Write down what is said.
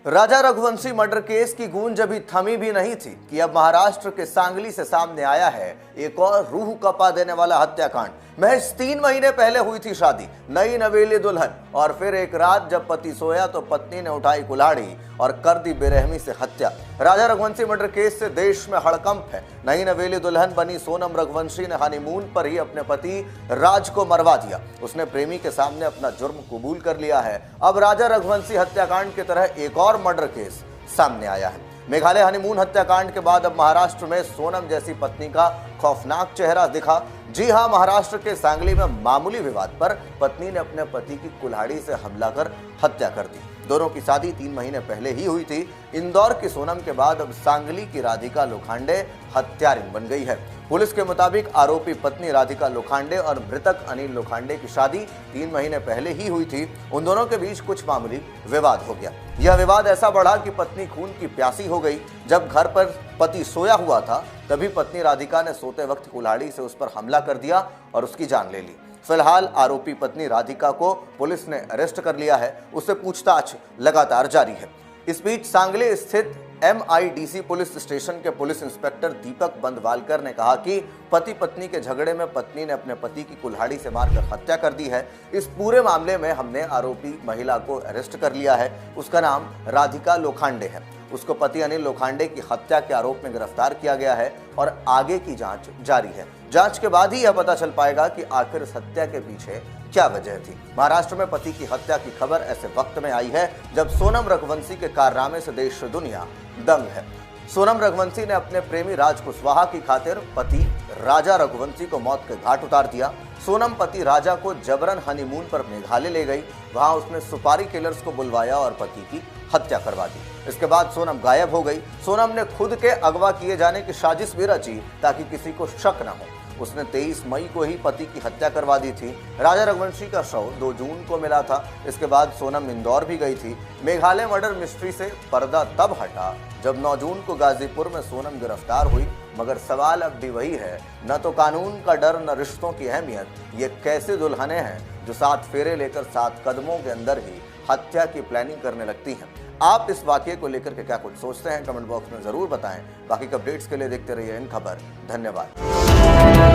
राजा Raghuvanshi murder case की गूंज अभी थमी भी नहीं थी कि अब महाराष्ट्र के सांगली से सामने आया है एक और रूह कपा देने वाला हत्याकांड। महज 3 महीने पहले हुई थी शादी, नई नवेली दुल्हन, और फिर एक रात जब पति सोया तो पत्नी ने उठाई कुल्हाड़ी और कर दी बेरहमी से हत्या। राजा रघुवंशी मर्डर केस से देश में हड़कंप है। नई नवेली दुल्हन बनी सोनम रघुवंशी ने हनीमून पर ही अपने पति राज को मरवा दिया। उसने प्रेमी के सामने अपना जुर्म कबूल कर लिया है। अब राजा रघुवंशी हत्याकांड की तरह एक और मर्डर केस सामने आया है। मेघालय हनीमून हत्याकांड के बाद अब महाराष्ट्र में सोनम जैसी पत्नी का खौफनाक चेहरा दिखा। जी हां, महाराष्ट्र के सांगली में मामूली विवाद पर पत्नी ने अपने पति की कुल्हाड़ी से हमला कर हत्या कर दी। दोनों की शादी 3 महीने पहले ही हुई थी। इंदौर की सोनम के बाद अब सांगली की राधिका लोखंडे हत्यारिन बन गई है। पुलिस के मुताबिक आरोपी पत्नी राधिका लोखंडे और मृतक अनिल लोखंडे की शादी 3 महीने पहले ही हुई थी। उन दोनों के बीच कुछ मामूली विवाद हो गया। यह विवाद ऐसा बढ़ा कि पत्नी खून की प्यासी हो गई। जब घर पर पति सोया हुआ था तभी पत्नी राधिका ने सोते वक्त कुल्हाड़ी से उस पर हमला कर दिया और उसकी जान ले ली। फिलहाल आरोपी पत्नी राधिका को पुलिस ने अरेस्ट कर लिया है। उससे पूछताछ लगातार जारी है। इस बीच सांगली स्थित MIDC पुलिस स्टेशन के पुलिस इंस्पेक्टर दीपक बंदवालकर ने कहा कि पति पत्नी के झगड़े में पत्नी ने अपने पति की कुल्हाड़ी से मारकर हत्या कर दी है। इस पूरे मामले में हमने आरोपी महिला को अरेस्ट कर लिया है। उसका नाम राधिका लोखंडे है। उसको पति अनिल लोखंडे की हत्या के आरोप में गिरफ्तार किया गया है और आगे की जांच जारी है। जांच के बाद ही यह पता चल पाएगा कि आखिर इस हत्या के पीछे क्या वजह थी। महाराष्ट्र में पति की हत्या की खबर ऐसे वक्त में आई है जब सोनम रघुवंशी के कारनामे से देश दुनिया दंग है। सोनम रघुवंशी ने अपने प्रेमी राज कुशवाहा की खातिर पति राजा रघुवंशी को मौत के घाट उतार दिया। सोनम पति राजा को जबरन हनीमून पर मेघालय ले गई। वहां उसने सुपारी किलर्स को बुलवाया और पति की हत्या करवा दी। इसके बाद सोनम गायब हो गई। सोनम ने खुद के अगवा किए जाने की साजिश भी रची ताकि किसी को शक न हो। उसने 23 मई को ही पति की हत्या करवा दी थी। राजा रघुवंशी का शव 2 जून को मिला था। इसके बाद सोनम इंदौर भी गई थी। मेघालय मर्डर मिस्ट्री से पर्दा तब हटा जब 9 जून को गाजीपुर में सोनम गिरफ्तार हुई। मगर सवाल अब भी वही है, न तो कानून का डर न रिश्तों की अहमियत। ये कैसे दुल्हने हैं जो 7 फेरे लेकर 7 कदमों के अंदर ही हत्या की प्लानिंग करने लगती हैं। आप इस वाकये को लेकर के क्या कुछ सोचते हैं, कमेंट बॉक्स में जरूर बताएं। बाकी के अपडेट्स के लिए देखते रहिए इन खबर। धन्यवाद।